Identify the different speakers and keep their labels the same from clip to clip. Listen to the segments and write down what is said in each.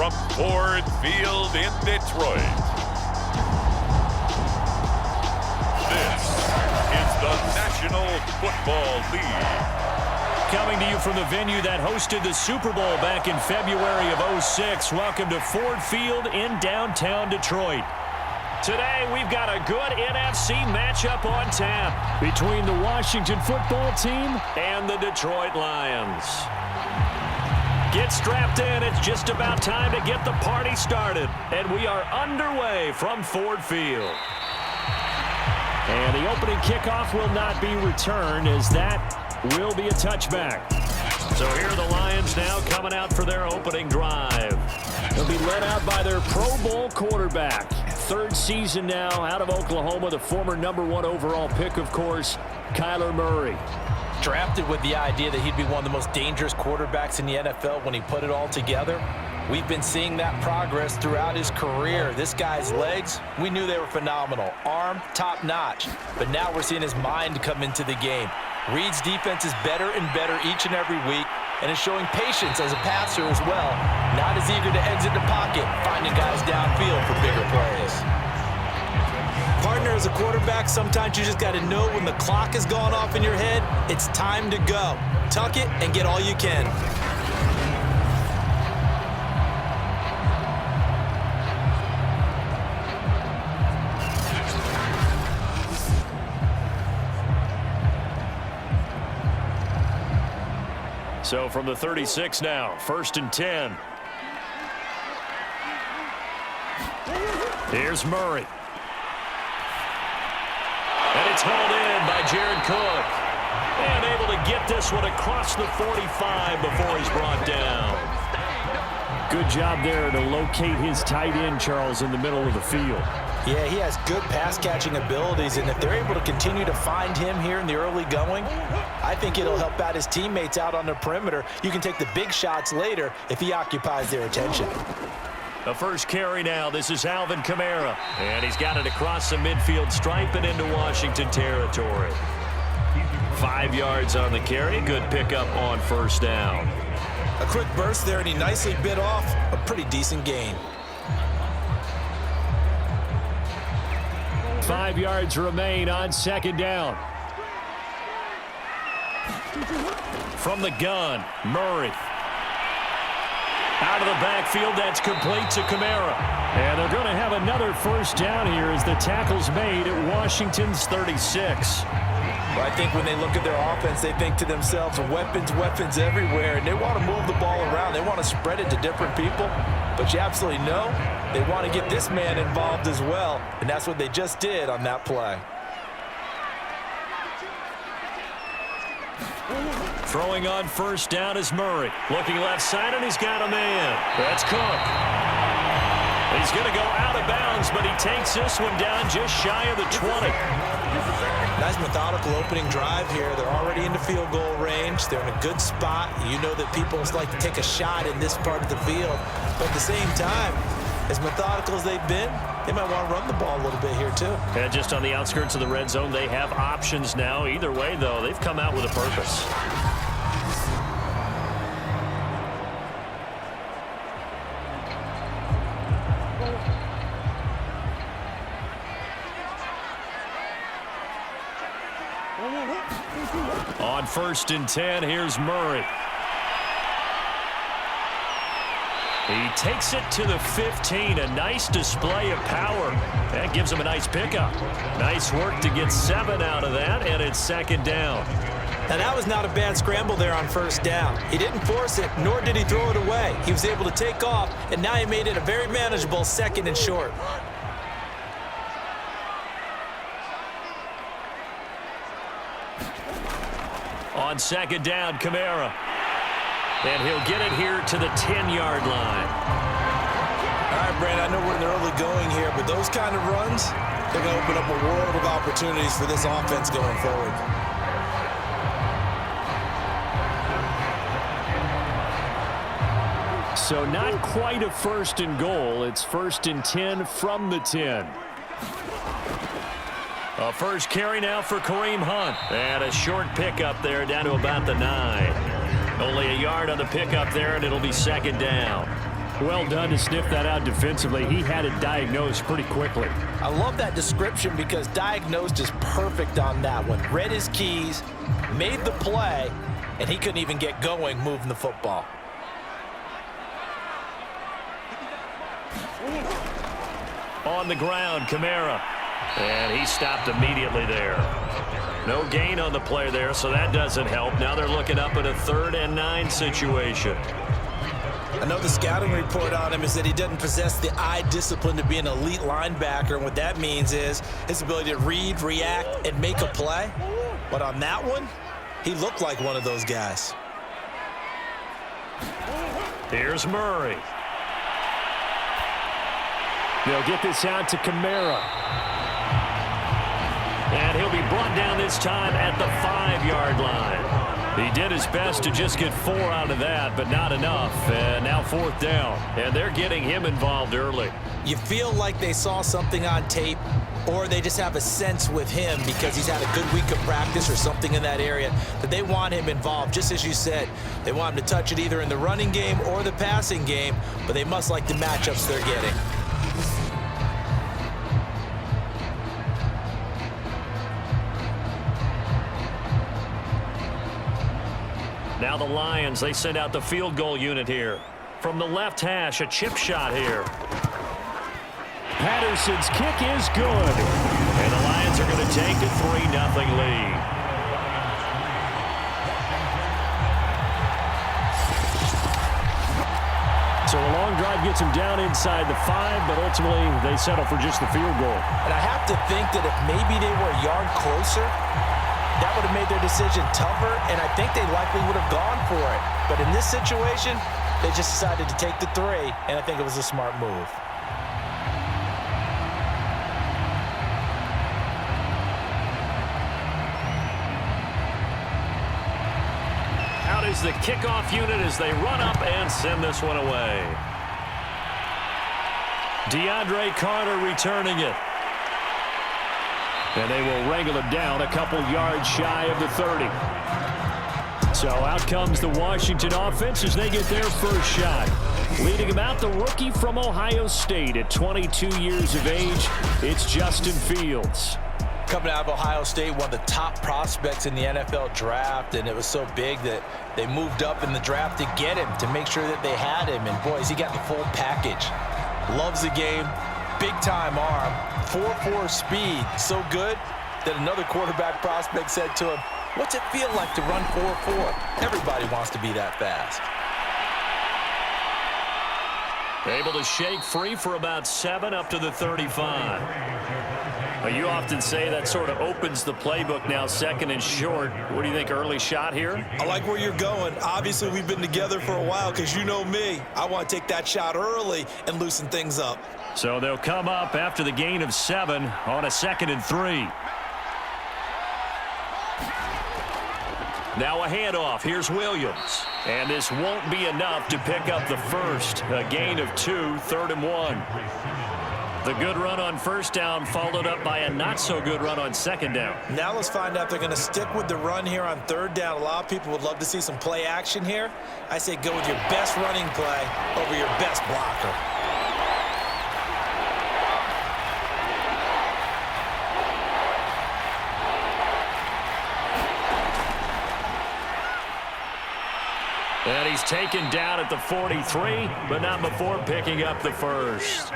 Speaker 1: from Ford Field in Detroit. This is the National Football League.
Speaker 2: Coming to you from the venue that hosted the Super Bowl back in February of '06. Welcome to Ford Field in downtown Detroit. Today, we've got a good NFC matchup on tap between the Washington football team and the Detroit Lions. Get strapped in. It's just about time to get the party started. And we are underway from Ford Field. And the opening kickoff will not be returned, as that will be a touchback. So here are the Lions now coming out for their opening drive. They'll be led out by their Pro Bowl quarterback. Third season now out of Oklahoma, the former #1 overall pick, of course, Kyler Murray.
Speaker 3: Drafted with the idea that he'd be one of the most dangerous quarterbacks in the NFL when he put it all together. We've been seeing that progress throughout his career. This guy's legs, we knew they were phenomenal. Arm, top-notch. But now we're seeing his mind come into the game. Reed's defense is better and better each and every week, and is showing patience as a passer as well. Not as eager to exit the pocket, finding guys downfield for bigger plays.
Speaker 4: Partner, as a quarterback, sometimes you just got to know when the clock has gone off in your head, it's time to go. Tuck it and get all you can.
Speaker 2: So from the 36 now, 1st and 10. Here's Murray. And it's hauled in by Jared Cook. And able to get this one across the 45 before he's brought down. Good job there to locate his tight end, Charles, in the middle of the field.
Speaker 3: Yeah, he has good pass-catching abilities, and if they're able to continue to find him here in the early going, I think it'll help out his teammates out on the perimeter. You can take the big shots later if he occupies their attention.
Speaker 2: The first carry now. This is Alvin Kamara. And he's got it across the midfield stripe and into Washington territory. 5 yards on the carry. Good pickup on first down.
Speaker 4: A quick burst there, and he nicely bit off a pretty decent gain.
Speaker 2: 5 yards remain on second down. From the gun, Murray. Out of the backfield, that's complete to Kamara. And they're going to have another first down here as the tackle's made at Washington's 36.
Speaker 3: Well, I think when they look at their offense, they think to themselves, weapons, weapons everywhere, and they want to move the ball around. They want to spread it to different people, but you absolutely know they want to get this man involved as well, and that's what they just did on that play.
Speaker 2: Throwing on first down is Murray. Looking left side, and he's got a man. That's Cook. He's going to go out of bounds, but he takes this one down just shy of the 20.
Speaker 4: Nice methodical opening drive here. They're already in the field goal range. They're in a good spot. You know that people like to take a shot in this part of the field. But at the same time, as methodical as they've been, they might want to run the ball a little bit here too.
Speaker 2: And just on the outskirts of the red zone, they have options now. Either way, though, they've come out with a purpose. On 1st and 10, here's Murray. He takes it to the 15. A nice display of power. That gives him a nice pickup. Nice work to get 7 out of that, and it's second down.
Speaker 4: Now that was not a bad scramble there on first down. He didn't force it, nor did he throw it away. He was able to take off, and now he made it a very manageable 2nd and short.
Speaker 2: On second down, Kamara. And he'll get it here to the 10-yard line.
Speaker 4: All right, Brandon, I know we're in the early going here, but those kind of runs, they're going to open up a world of opportunities for this offense going forward.
Speaker 2: So not quite a 1st and goal. It's 1st and 10 from the 10. A first carry now for Kareem Hunt. And a short pickup there down to about the 9. Only a yard on the pickup there, and it'll be second down. Well done to sniff that out defensively. He had it diagnosed pretty quickly.
Speaker 3: I love that description because diagnosed is perfect on that one. Read his keys, made the play, and he couldn't even get going moving the football.
Speaker 2: On the ground, Kamara. And he stopped immediately there. No gain on the play there, so that doesn't help. Now they're looking up at a 3rd and 9 situation.
Speaker 4: I know the scouting report on him is that he doesn't possess the eye discipline to be an elite linebacker, and what that means is his ability to read, react, and make a play. But on that one, he looked like one of those guys.
Speaker 2: Here's Murray. They'll get this out to Kamara. And he'll be brought down this time at the 5-yard line. He did his best to just get 4 out of that, but not enough. And now 4th down. And they're getting him involved early.
Speaker 4: You feel like they saw something on tape, or they just have a sense with him because he's had a good week of practice or something in that area that they want him involved. Just as you said, they want him to touch it either in the running game or the passing game, but they must like the matchups they're getting.
Speaker 2: Now the Lions, they send out the field goal unit here. From the left hash, a chip shot here. Patterson's kick is good. And the Lions are going to take a 3-0 lead. So a long drive gets them down inside the 5, but ultimately they settle for just the field goal.
Speaker 4: And I have to think that if maybe they were a yard closer, that would have made their decision tougher, and I think they likely would have gone for it. But in this situation, they just decided to take the 3, and I think it was a smart move.
Speaker 2: Out is the kickoff unit as they run up and send this one away. DeAndre Carter returning it. And they will wrangle him down a couple yards shy of the 30. So out comes the Washington offense as they get their first shot. Leading him out, the rookie from Ohio State at 22 years of age, it's Justin Fields.
Speaker 3: Coming out of Ohio State, one of the top prospects in the NFL draft, and it was so big that they moved up in the draft to get him, to make sure that they had him. And boys, he got the full package. Loves the game. Big-time arm, 4.4 speed, so good that another quarterback prospect said to him, "What's it feel like to run 4.4? Everybody wants to be that fast."
Speaker 2: Able to shake free for about 7 up to the 35. Well, you often say that sort of opens the playbook now, 2nd and short. What do you think, early shot here?
Speaker 4: I like where you're going. Obviously, we've been together for a while because you know me. I want to take that shot early and loosen things up.
Speaker 2: So they'll come up after the gain of 7 on a 2nd and 3. Now a handoff. Here's Williams. And this won't be enough to pick up the first. A gain of 2, 3rd and 1. The good run on 1st down followed up by a not-so-good run on 2nd down.
Speaker 4: Now let's find out if they're going to stick with the run here on 3rd down. A lot of people would love to see some play action here. I say go with your best running play over your best blocker.
Speaker 2: And he's taken down at the 43, but not before picking up the first.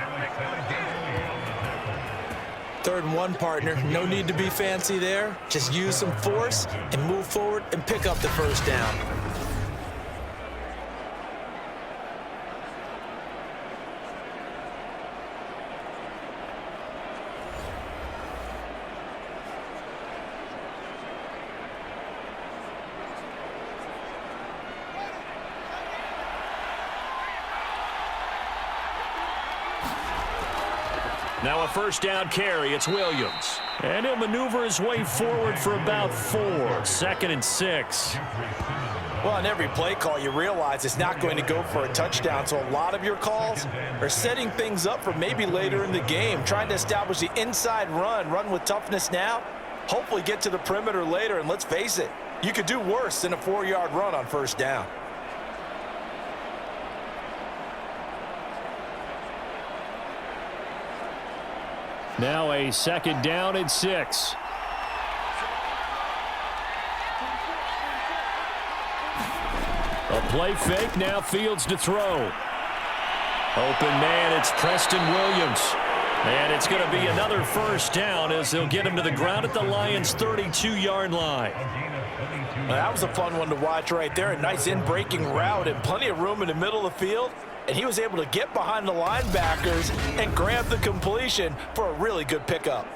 Speaker 4: 3rd and 1, partner. No need to be fancy there. Just use some force and move forward and pick up the first down.
Speaker 2: Now a 1st down carry. It's Williams. And he'll maneuver his way forward for about 4. 2nd and 6.
Speaker 3: Well, on every play call, you realize it's not going to go for a touchdown. So a lot of your calls are setting things up for maybe later in the game, trying to establish the inside run with toughness now, hopefully get to the perimeter later. And let's face it, you could do worse than a 4-yard run on 1st down.
Speaker 2: Now a second down and 6. A play fake, now Fields to throw. Open man, it's Preston Williams. And it's going to be another first down as they'll get him to the ground at the Lions' 32-yard line.
Speaker 3: Well, that was a fun one to watch right there. A nice in-breaking route and plenty of room in the middle of the field. And he was able to get behind the linebackers and grab the completion for a really good pickup.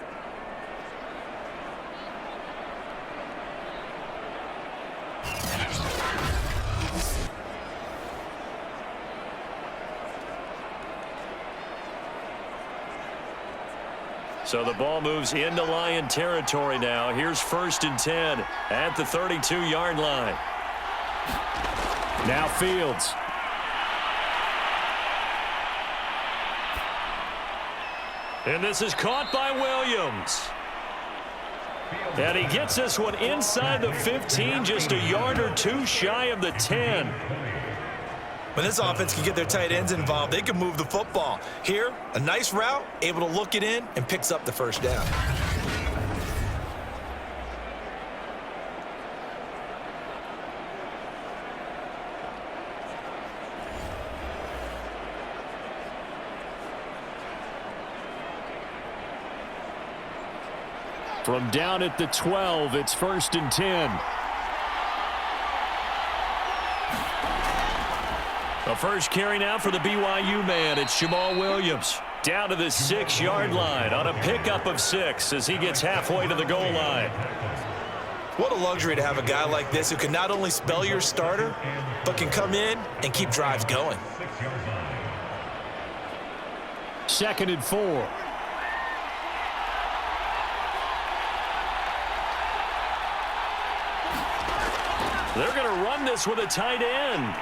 Speaker 2: So the ball moves into Lion territory now. Here's 1st and 10 at the 32-yard line. Now Fields. And this is caught by Williams. And he gets this one inside the 15, just a yard or two shy of the 10.
Speaker 4: When this offense can get their tight ends involved, they can move the football. Here, a nice route, able to look it in, and picks up the first down.
Speaker 2: From down at the 12, it's 1st and 10. The first carry now for the BYU man. It's Jamal Williams. Down to the 6-yard line on a pickup of 6 as he gets halfway to the goal line.
Speaker 4: What a luxury to have a guy like this who can not only spell your starter, but can come in and keep drives going.
Speaker 2: 2nd and 4. They're going to run this with a tight end.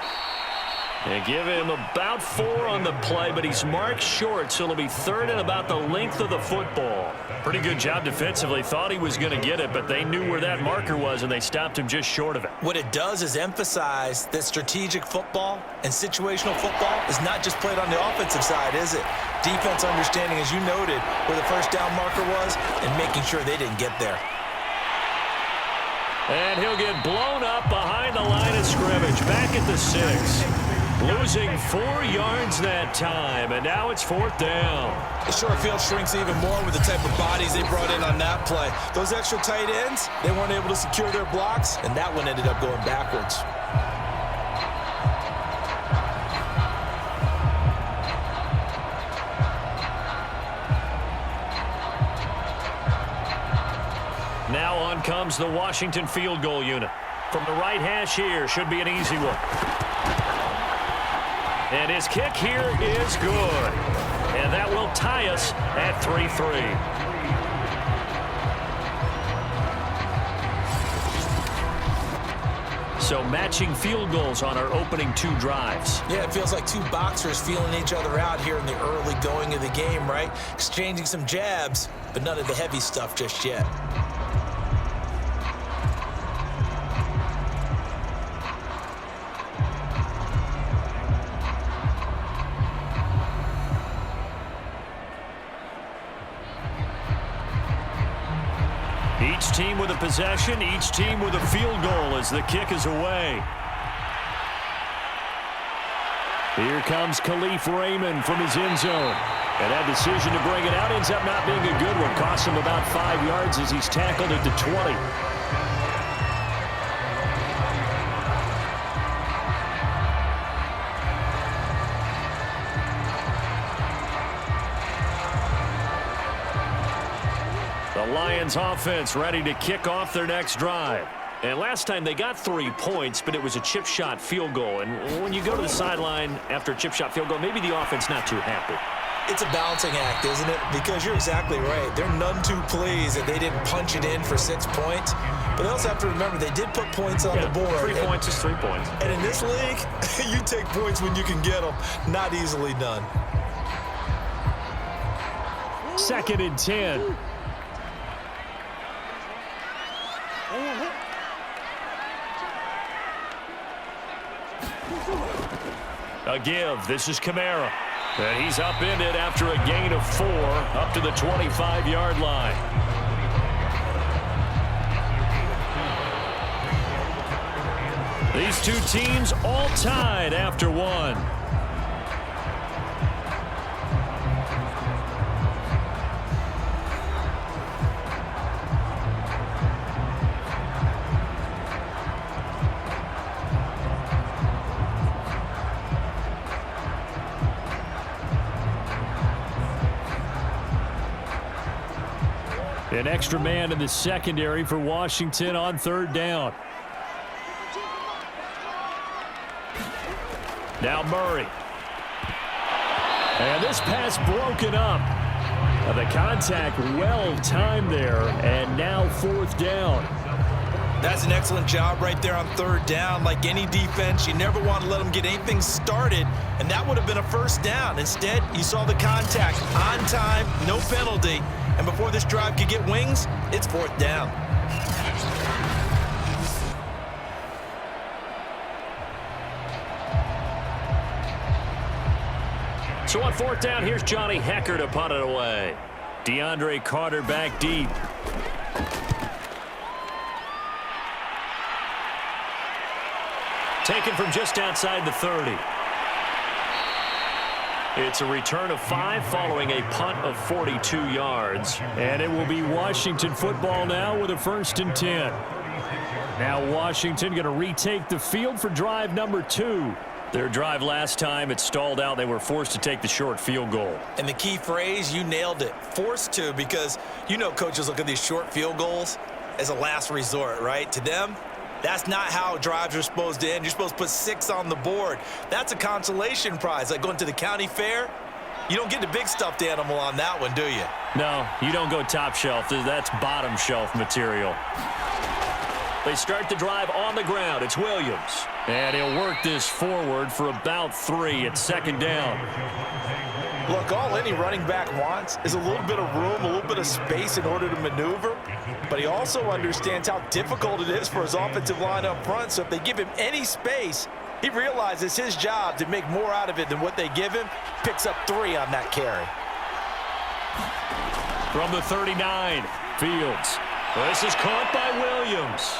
Speaker 2: And give him about 4 on the play, but he's marked short, so it'll be 3rd and about the length of the football. Pretty good job defensively. Thought he was going to get it, but they knew where that marker was, and they stopped him just short of it.
Speaker 4: What it does is emphasize that strategic football and situational football is not just played on the offensive side, is it? Defense understanding, as you noted, where the first down marker was and making sure they didn't get there.
Speaker 2: And he'll get blown up behind the line of scrimmage, back at the 6. Losing 4 yards that time, and now it's 4th down.
Speaker 4: The short field shrinks even more with the type of bodies they brought in on that play. Those extra tight ends, they weren't able to secure their blocks, and that one ended up going backwards.
Speaker 2: Now on comes the Washington field goal unit. From the right hash here, should be an easy one. And his kick here is good. And that will tie us at 3-3. So matching field goals on our opening 2 drives.
Speaker 4: Yeah, it feels like 2 boxers feeling each other out here in the early going of the game, right? Exchanging some jabs, but none of the heavy stuff just yet.
Speaker 2: Each team with a possession, each team with a field goal as the kick is away. Here comes Khalif Raymond from his end zone. And that decision to bring it out ends up not being a good one. Costs him about 5 yards as he's tackled at the 20. The Lions offense ready to kick off their next drive. And last time they got 3 points, but it was a chip shot field goal. And when you go to the sideline after a chip shot field goal, maybe the offense not too happy.
Speaker 4: It's a balancing act, isn't it? Because you're exactly right. They're none too pleased that they didn't punch it in for 6 points. But they also have to remember they did put points on the board.
Speaker 2: 3 points is 3 points.
Speaker 4: And in this league, you take points when you can get them. Not easily done.
Speaker 2: 2nd and 10. A give. This is Kamara. And he's upended after a gain of 4 up to the 25-yard line. These two teams all tied after 1. An extra man in the secondary for Washington on 3rd down. Now Murray. And this pass broken up. The contact well timed there, and now 4th down.
Speaker 4: That's an excellent job right there on 3rd down. Like any defense, you never want to let them get anything started, and that would have been a 1st down. Instead, you saw the contact on time, no penalty, and before this drive could get wings, it's 4th down.
Speaker 2: So on 4th down, here's Johnny Hekker to punt it away. DeAndre Carter back deep. Taken from just outside the 30. It's a return of 5 following a punt of 42 yards. And it will be Washington football now with a 1st and 10. Now Washington going to retake the field for drive number 2. Their drive last time, it stalled out. They were forced to take the short field goal.
Speaker 4: And the key phrase, you nailed it, forced to, because you know coaches look at these short field goals as a last resort, right? To them, that's not how drives are supposed to end. You're supposed to put 6 on the board. That's a consolation prize. Like going to the county fair, you don't get the big stuffed animal on that one, do you?
Speaker 2: No, you don't go top shelf. That's bottom shelf material. They start the drive on the ground. It's Williams. And he'll work this forward for about 3 at 2nd down.
Speaker 4: Look, all any running back wants is a little bit of room, a little bit of space in order to maneuver. But he also understands how difficult it is for his offensive line up front. So if they give him any space, he realizes his job to make more out of it than what they give him. Picks up 3 on that carry.
Speaker 2: From the 39, Fields. This is caught by Williams.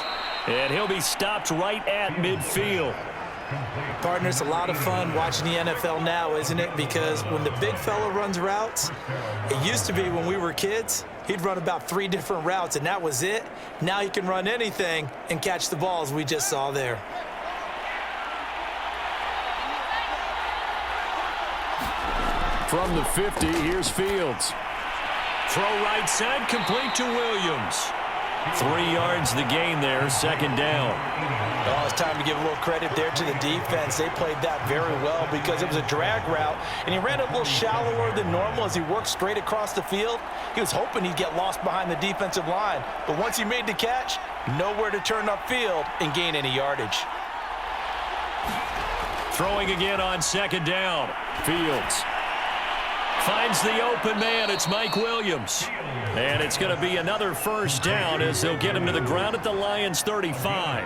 Speaker 2: And he'll be stopped right at midfield.
Speaker 4: Partner, it's a lot of fun watching the NFL now, isn't it? Because when the big fella runs routes, it used to be when we were kids, he'd run about 3 different routes, and that was it. Now he can run anything and catch the balls we just saw there.
Speaker 2: From the 50, here's Fields. Throw right side, complete to Williams. 3 yards the gain there, 2nd down.
Speaker 4: Oh, it's time to give a little credit there to the defense. They played that very well because it was a drag route, and he ran a little shallower than normal as he worked straight across the field. He was hoping he'd get lost behind the defensive line, but once he made the catch, nowhere to turn upfield and gain any yardage.
Speaker 2: Throwing again on 2nd down. Fields finds the open man. It's Mike Williams. And it's going to be another 1st down as they'll get him to the ground at the Lions' 35.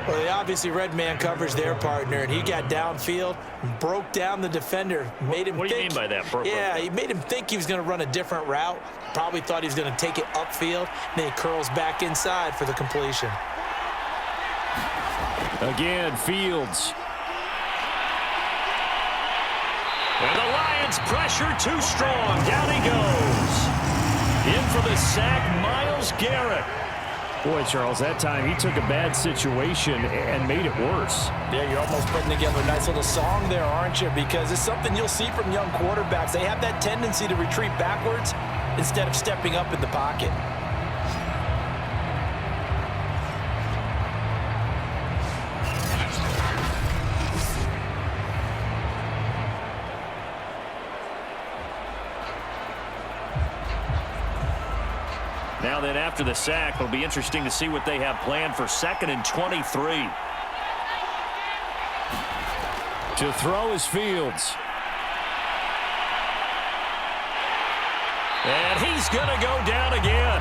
Speaker 4: Well, they obviously read man coverage their partner, and he got downfield, broke down the defender, made him
Speaker 2: What do you mean by that?
Speaker 4: Yeah, he made him think he was going to run a different route. Probably thought he was going to take it upfield. Then he curls back inside for the completion.
Speaker 2: Again, Fields. And the Lions pressure too strong. Down he goes. In for the sack, Myles Garrett. Boy, Charles, that time he took a bad situation and made it worse.
Speaker 4: Yeah, you're almost putting together a nice little song there, aren't you? Because it's something you'll see from young quarterbacks. They have that tendency to retreat backwards instead of stepping up in the pocket.
Speaker 2: Now then, after the sack, it'll be interesting to see what they have planned for 2nd and 23. To throw is Fields. And he's going to go down again.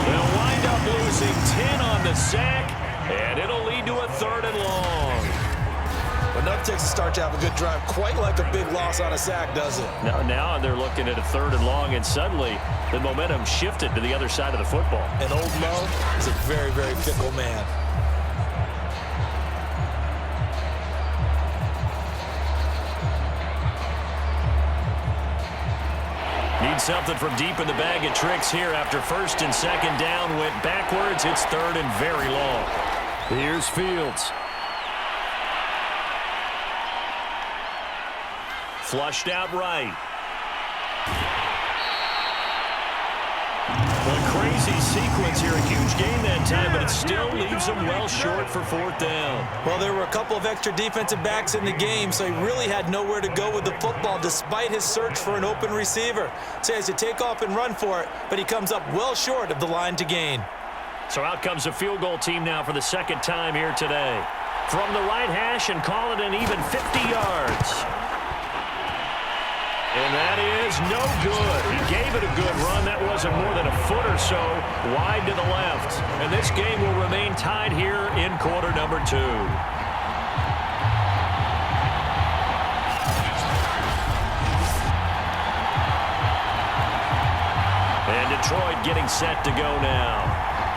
Speaker 2: They'll wind up losing 10 on the sack, and it'll lead to a 3rd and long.
Speaker 4: Enough takes to start to have a good drive, quite like a big loss on a sack, does it?
Speaker 2: Now they're looking at a 3rd and long, and suddenly the momentum shifted to the other side of the football.
Speaker 4: And old Mo is a very, very fickle man.
Speaker 2: Need something from deep in the bag of tricks here after 1st and 2nd down. Went backwards. It's 3rd and very long. Here's Fields. Flushed out right. A crazy sequence here. A huge gain that time, but it still leaves them well short for 4th down.
Speaker 4: Well, there were a couple of extra defensive backs in the game, so he really had nowhere to go with the football despite his search for an open receiver. So he has to take off and run for it, but he comes up well short of the line to gain.
Speaker 2: So out comes a field goal team now for the 2nd time here today. From the right hash and call it an even 50 yards. And that is no good. He gave it a good run. That wasn't more than a foot or so wide to the left. And this game will remain tied here in quarter number 2. And Detroit getting set to go now.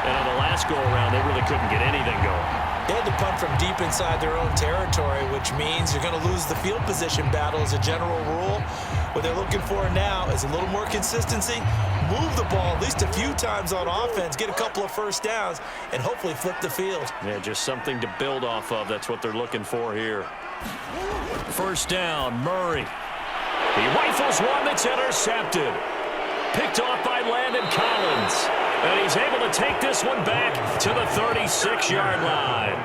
Speaker 2: And on the last go-around, they really couldn't get anything going.
Speaker 4: They had to punt from deep inside their own territory, which means you're going to lose the field position battle as a general rule. What they're looking for now is a little more consistency, move the ball at least a few times on offense, get a couple of 1st downs, and hopefully flip the field.
Speaker 2: Yeah, just something to build off of. That's what they're looking for here. 1st down, Murray. He rifles one that's intercepted. Picked off by Landon Collins. And he's able to take this one back to the 36-yard line.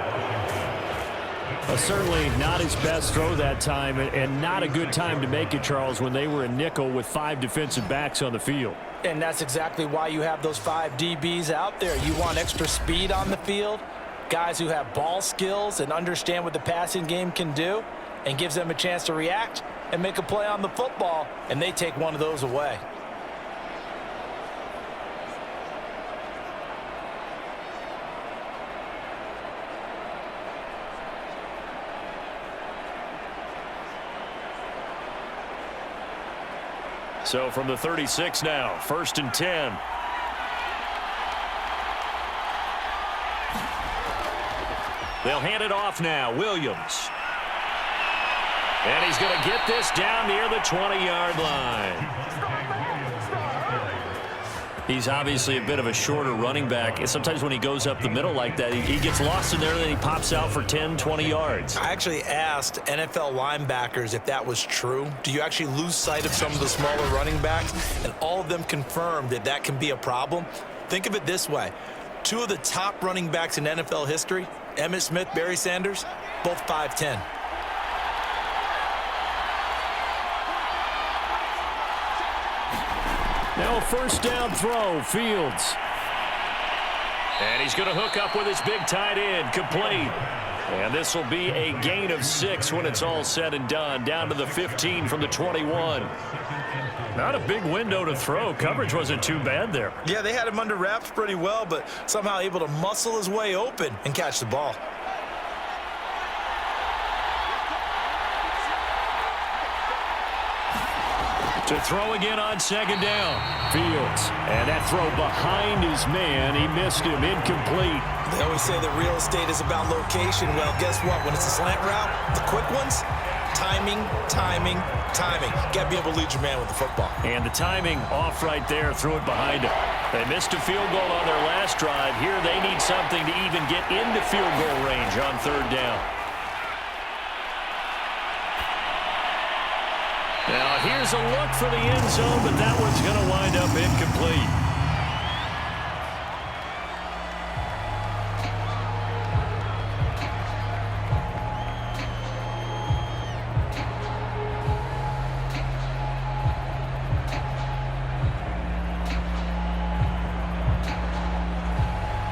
Speaker 2: Certainly not his best throw that time, and not a good time to make it, Charles, when they were in nickel with 5 defensive backs on the field.
Speaker 3: And that's exactly why you have those 5 DBs out there. You want extra speed on the field, guys who have ball skills and understand what the passing game can do, and gives them a chance to react and make a play on the football, and they take one of those away.
Speaker 2: So from the 36 now, 1st and 10. They'll hand it off now. Williams. And he's going to get this down near the 20-yard line. He's obviously a bit of a shorter running back. And sometimes when he goes up the middle like that, he gets lost in there, and then he pops out for 10, 20 yards.
Speaker 4: I actually asked NFL linebackers if that was true. Do you actually lose sight of some of the smaller running backs? And all of them confirmed that that can be a problem. Think of it this way. 2 of the top running backs in NFL history, Emmitt Smith, Barry Sanders, both 5'10".
Speaker 2: Now a 1st down throw, Fields. And he's going to hook up with his big tight end, complete. And this will be a gain of 6 when it's all said and done, down to the 15 from the 21. Not a big window to throw. Coverage wasn't too bad there.
Speaker 4: Yeah, they had him under wraps pretty well, but somehow able to muscle his way open and catch the ball.
Speaker 2: To throw again on 2nd down. Fields. And that throw behind his man. He missed him. Incomplete.
Speaker 4: They always say that real estate is about location. Well, guess what? When it's a slant route, the quick ones, timing, timing, timing. Got to be able to lead your man with the football.
Speaker 2: And the timing off right there. Threw it behind him. They missed a field goal on their last drive. Here they need something to even get into field goal range on 3rd down. Now, here's a look for the end zone, but that one's going to wind up incomplete.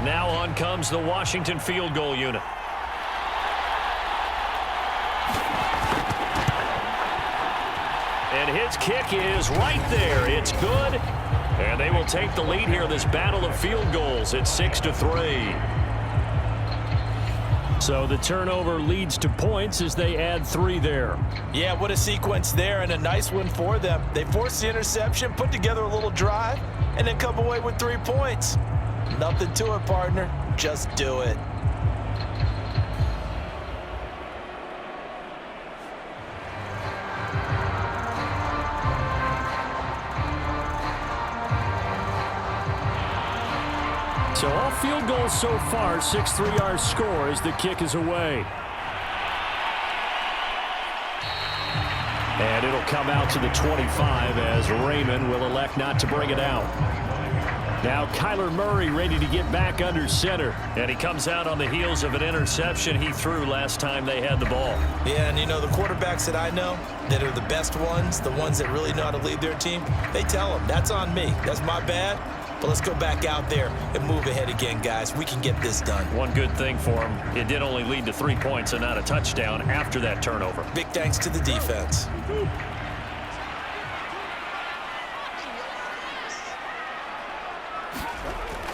Speaker 2: Now on comes the Washington field goal unit. And his kick is right there. It's good. And they will take the lead here in this battle of field goals at 6-3. So the turnover leads to points as they add 3 there.
Speaker 3: Yeah, what a sequence there, and a nice one for them. They forced the interception, put together a little drive, and then come away with 3 points. Nothing to it, partner. Just do it.
Speaker 2: So all field goals so far, 6-3 our score as the kick is away. And it'll come out to the 25 as Raymond will elect not to bring it out. Now Kyler Murray ready to get back under center. And he comes out on the heels of an interception he threw last time they had the ball.
Speaker 4: Yeah, and you know, the quarterbacks that I know that are the best ones, the ones that really know how to lead their team, they tell them, that's on me. That's my bad. But let's go back out there and move ahead again, guys. We can get this done.
Speaker 2: One good thing for him, it did only lead to 3 points and not a touchdown after that turnover.
Speaker 4: Big thanks to the defense.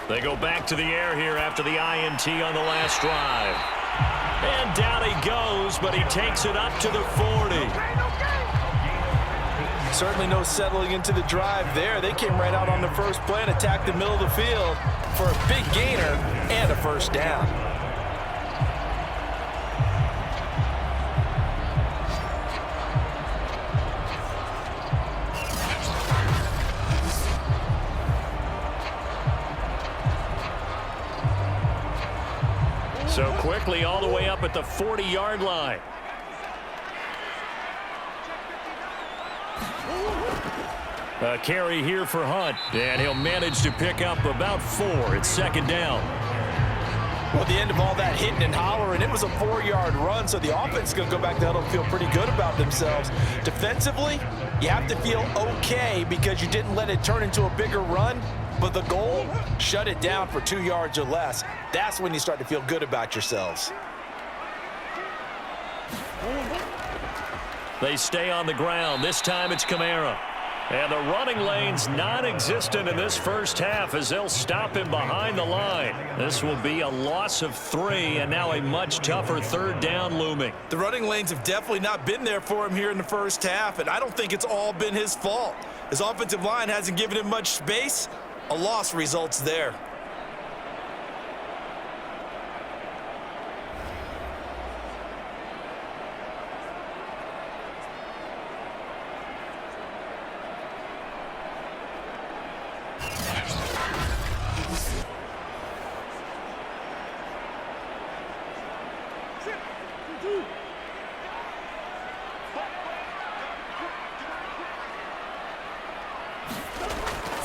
Speaker 2: They go back to the air here after the INT on the last drive. And down he goes, but he takes it up to the 40.
Speaker 3: Certainly no settling into the drive there. They came right out on the first play and attacked the middle of the field for a big gainer and a first down.
Speaker 2: So quickly all the way up at the 40-yard line. A carry here for Hunt, and he'll manage to pick up about 4. It's second down.
Speaker 3: Well, at the end of all that hitting and hollering, it was a 4-yard run, so the offense is going to go back to huddle and feel pretty good about themselves. Defensively, you have to feel okay because you didn't let it turn into a bigger run, but the goal, shut it down for 2 yards or less. That's when you start to feel good about yourselves.
Speaker 2: They stay on the ground. This time it's Kamara. And the running lane's non-existent in this first half as they'll stop him behind the line. This will be a loss of 3 and now a much tougher third down looming.
Speaker 4: The running lanes have definitely not been there for him here in the first half, and I don't think it's all been his fault. His offensive line hasn't given him much space. A loss results there.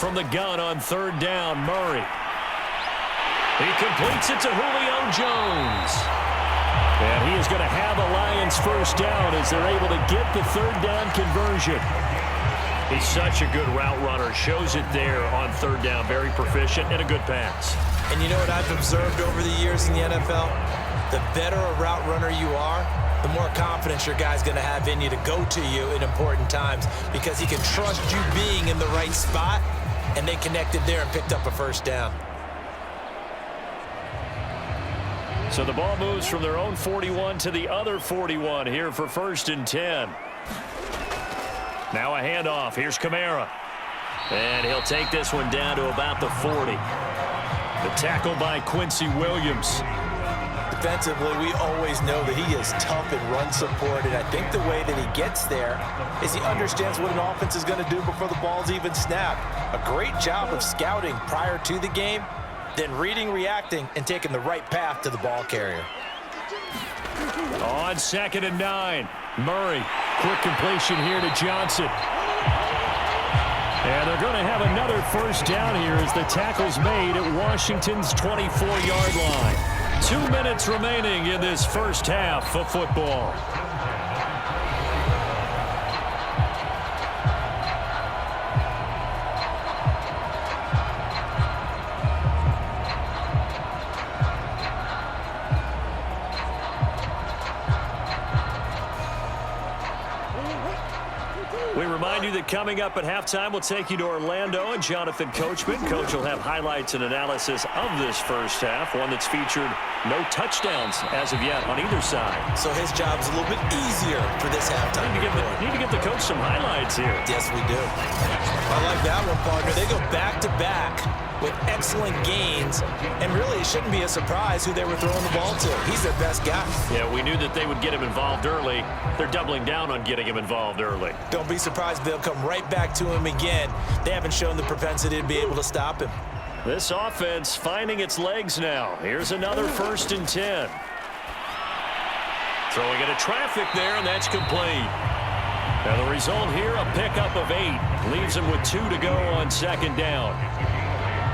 Speaker 2: From the gun on third down, Murray. He completes it to Julio Jones. And he is going to have the Lions first down as they're able to get the third down conversion. He's such a good route runner. Shows it there on third down. Very proficient and a good pass.
Speaker 4: And you know what I've observed over the years in the NFL? The better a route runner you are, the more confidence your guy's going to have in you to go to you in important times because he can trust you being in the right spot, and they connected there and picked up a first down.
Speaker 2: So the ball moves from their own 41 to the other 41 here for 1st and 10. Now a handoff. Here's Kamara. And he'll take this one down to about the 40. The tackle by Quincy Williams.
Speaker 3: Defensively, we always know that he is tough in run support, and I think the way that he gets there is he understands what an offense is going to do before the ball's even snapped. A great job of scouting prior to the game, then reading, reacting, and taking the right path to the ball carrier.
Speaker 2: On 2nd and 9, Murray. Quick completion here to Johnson. And they're going to have another first down here as the tackle's made at Washington's 24-yard line. 2 minutes remaining in this first half of football. We remind you that coming up at halftime, we'll take you to Orlando and Jonathan Coachman. Coach will have highlights and analysis of this first half, one that's featured no touchdowns as of yet on either side.
Speaker 4: So his job's a little bit easier for this halftime.
Speaker 2: Need to give the coach some highlights here.
Speaker 4: Yes, we do. I like that one, partner. They go back-to-back with excellent gains, and really it shouldn't be a surprise who they were throwing the ball to. He's their best guy.
Speaker 2: Yeah, we knew that they would get him involved early. They're doubling down on getting him involved early.
Speaker 4: Don't be surprised they'll come right back to him again. They haven't shown the propensity to be able to stop him.
Speaker 2: This offense finding its legs now. Here's another 1st and 10. Throwing into traffic there, and that's complete. Now the result here, a pickup of 8. Leaves him with 2 to go on 2nd down.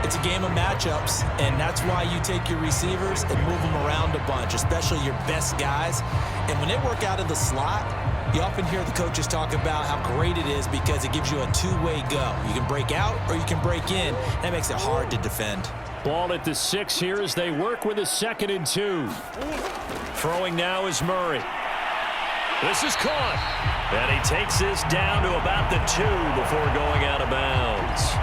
Speaker 4: It's a game of matchups, and that's why you take your receivers and move them around a bunch, especially your best guys. And when they work out of the slot, you often hear the coaches talk about how great it is because it gives you a two-way go. You can break out or you can break in. That makes it hard to defend.
Speaker 2: Ball at the 6 here as they work with a 2nd and 2. Throwing now is Murray. This is caught. And he takes this down to about the 2 before going out of bounds.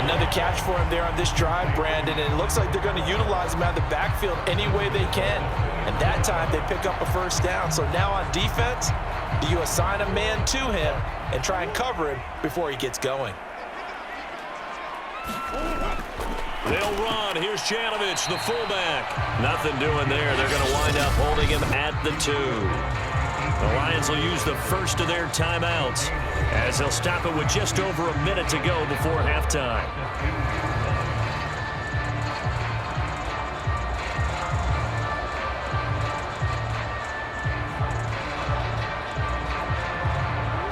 Speaker 3: Another catch for him there on this drive, Brandon, and it looks like they're going to utilize him out of the backfield any way they can. And that time they pick up a 1st down. So now on defense, do you assign a man to him and try and cover him before he gets going?
Speaker 2: They'll run. Here's Janovich, the fullback. Nothing doing there. They're going to wind up holding him at the 2. The Lions will use the first of their timeouts as they'll stop it with just over a minute to go before halftime.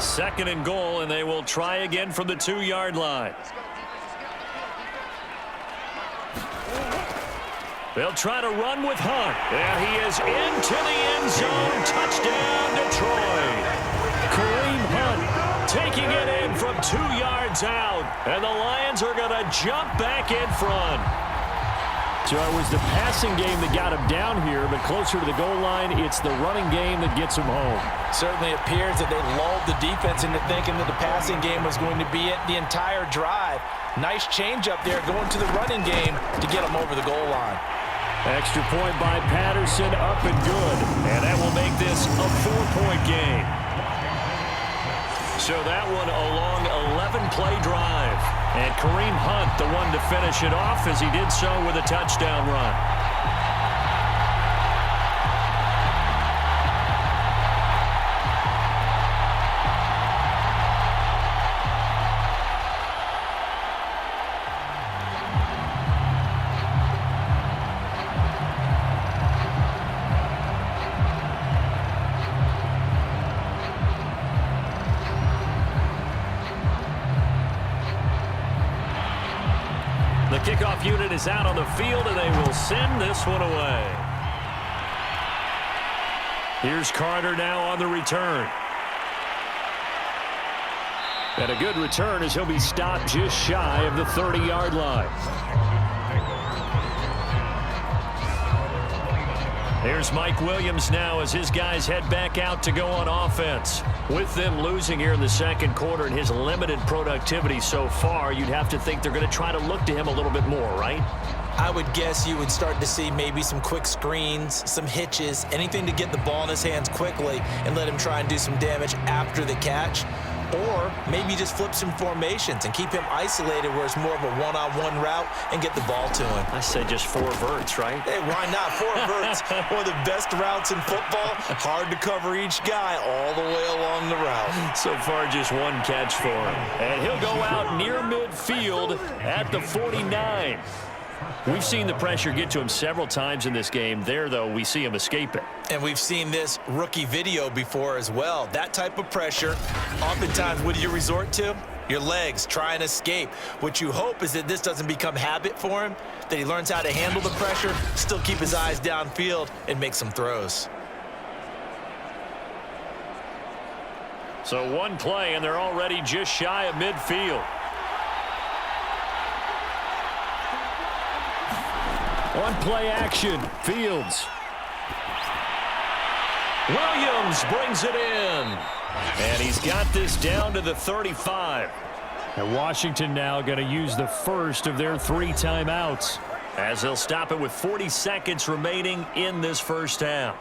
Speaker 2: Second and goal, and they will try again from the 2-yard line. They'll try to run with Hunt. And he is into the end zone. Touchdown, Detroit. Kareem Hunt taking it in from 2 yards out. And the Lions are going to jump back in front. So it was the passing game that got him down here, but closer to the goal line, it's the running game that gets him home.
Speaker 3: Certainly appears that they lulled the defense into thinking that the passing game was going to be it the entire drive. Nice change up there going to the running game to get him over the goal line.
Speaker 2: Extra point by Patterson, up and good. And that will make this a 4-point game. So that one a long 11-play drive. And Kareem Hunt, the one to finish it off as he did so with a touchdown run. The kickoff unit is out on the field, and they will send this one away. Here's Carter now on the return. And a good return as he'll be stopped just shy of the 30-yard line. Here's Mike Williams now as his guys head back out to go on offense. With them losing here in the second quarter and his limited productivity so far, you'd have to think they're going to try to look to him a little bit more, right?
Speaker 4: I would guess you would start to see maybe some quick screens, some hitches, anything to get the ball in his hands quickly and let him try and do some damage after the catch. Or maybe just flip some formations and keep him isolated where it's more of a one-on-one route and get the ball to him.
Speaker 2: I said just 4 verts, right?
Speaker 4: Hey, why not? 4 verts, one of the best routes in football. Hard to cover each guy all the way along the route.
Speaker 2: So far, just 1 catch for him. And he'll go out near midfield at the 49. We've seen the pressure get to him several times in this game. There, though, we see him escape it.
Speaker 4: And we've seen this rookie video before as well. That type of pressure, oftentimes, what do you resort to? Your legs, try and escape. What you hope is that this doesn't become habit for him, that he learns how to handle the pressure, still keep his eyes downfield, and make some throws.
Speaker 2: So 1 play, and they're already just shy of midfield. On play action, Fields. Williams brings it in. And he's got this down to the 35. And Washington now going to use the first of their 3 timeouts, as they'll stop it with 40 seconds remaining in this first half.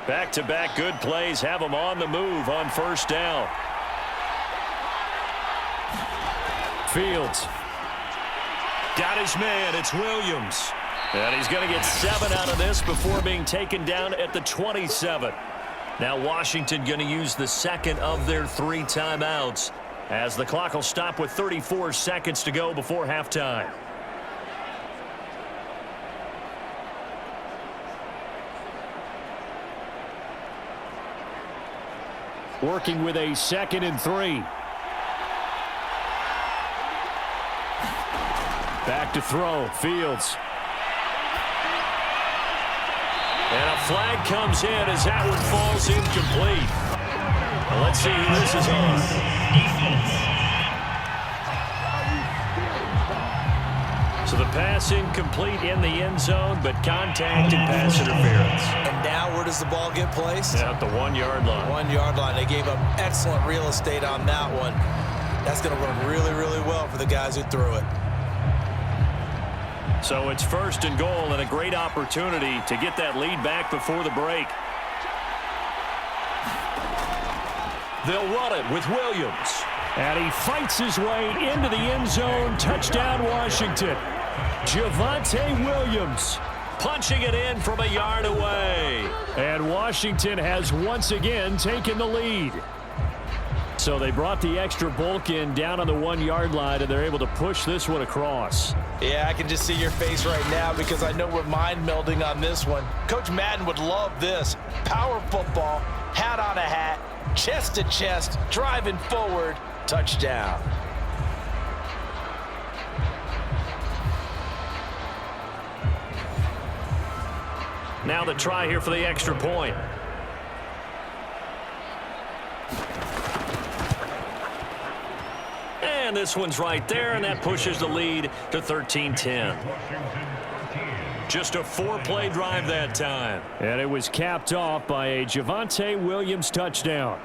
Speaker 2: Back-to-back good plays have them on the move on first down. Fields. Got his man. It's Williams. And he's going to get 7 out of this before being taken down at the 27. Now Washington going to use the second of their 3 timeouts, as the clock will stop with 34 seconds to go before halftime. Working with a 2nd and 3. Back to throw. Fields. And a flag comes in as that one falls incomplete. Well, let's see who this is on. So the pass incomplete in the end zone, but contact and pass interference.
Speaker 4: And now where does the ball get placed?
Speaker 2: At the 1-yard line.
Speaker 4: 1-yard line. They gave up excellent real estate on that one. That's going to work really, really well for the guys who threw it.
Speaker 2: So it's 1st and goal, and a great opportunity to get that lead back before the break. They'll run it with Williams. And he fights his way into the end zone. Touchdown, Washington. Javonte Williams punching it in from a yard away. And Washington has once again taken the lead. So they brought the extra bulk in down on the 1-yard line, and they're able to push this one across.
Speaker 3: Yeah, I can just see your face right now because I know we're mind melding on this one. Coach Madden would love this. Power football, hat on a hat, chest to chest, driving forward, touchdown.
Speaker 2: Now the try here for the extra point. And this one's right there, and that pushes the lead to 13-10. Just a 4-play drive that time. And it was capped off by a Javonte Williams touchdown.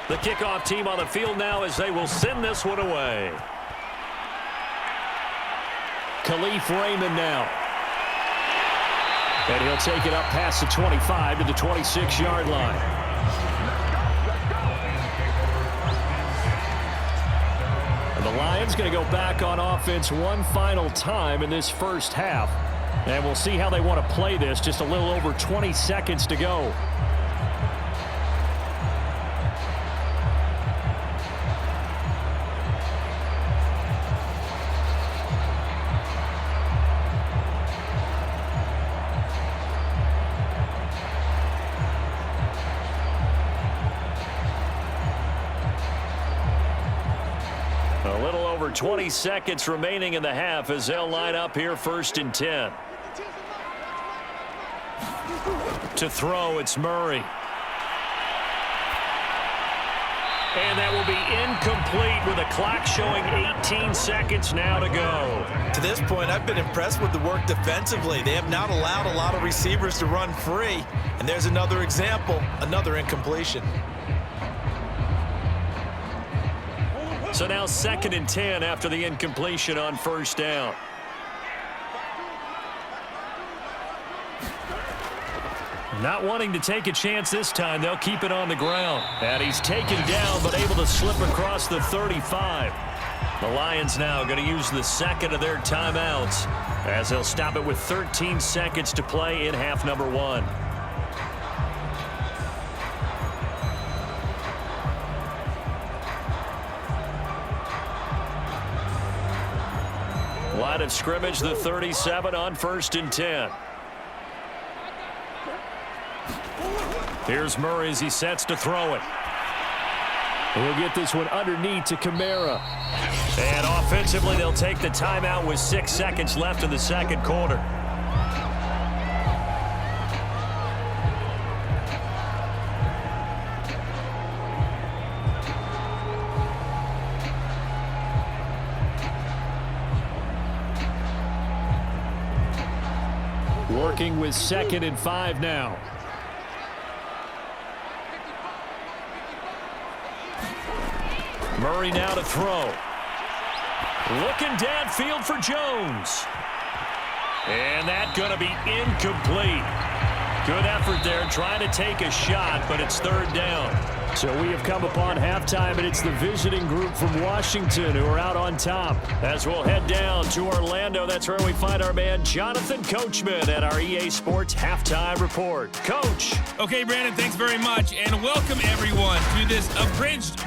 Speaker 2: The kickoff team on the field now as they will send this one away. Khalif Raymond now. And he'll take it up past the 25 to the 26-yard line. And the Lions going to go back on offense one final time in this first half. And we'll see how they want to play this. Just a little over 20 seconds to go. A little over 20 seconds remaining in the half as they'll line up here 1st and 10. To throw, it's Murray. And that will be incomplete with a clock showing 18 seconds now to go.
Speaker 4: To this point, I've been impressed with the work defensively. They have not allowed a lot of receivers to run free. And there's another example, another incompletion.
Speaker 2: So now 2nd and 10 after the incompletion on 1st down. Not wanting to take a chance this time, they'll keep it on the ground. And he's taken down, but able to slip across the 35. The Lions now going to use the second of their timeouts as they'll stop it with 13 seconds to play in half number 1. line of scrimmage, the 37 on 1st and 10. Here's Murray as he sets to throw it. He'll get this one underneath to Kamara. And offensively, they'll take the timeout with 6 seconds left in the second quarter. Working with 2nd and 5 now. Murray now to throw. Looking downfield for Jones. And that's going to be incomplete. Good effort there trying to take a shot, but it's 3rd down. So we have come upon halftime, and it's the visiting group from Washington who are out on top. As we'll head down to Orlando, that's where we find our man Jonathan Coachman at our EA Sports Halftime Report. Coach.
Speaker 5: Okay, Brandon, thanks very much, and welcome everyone to this abridged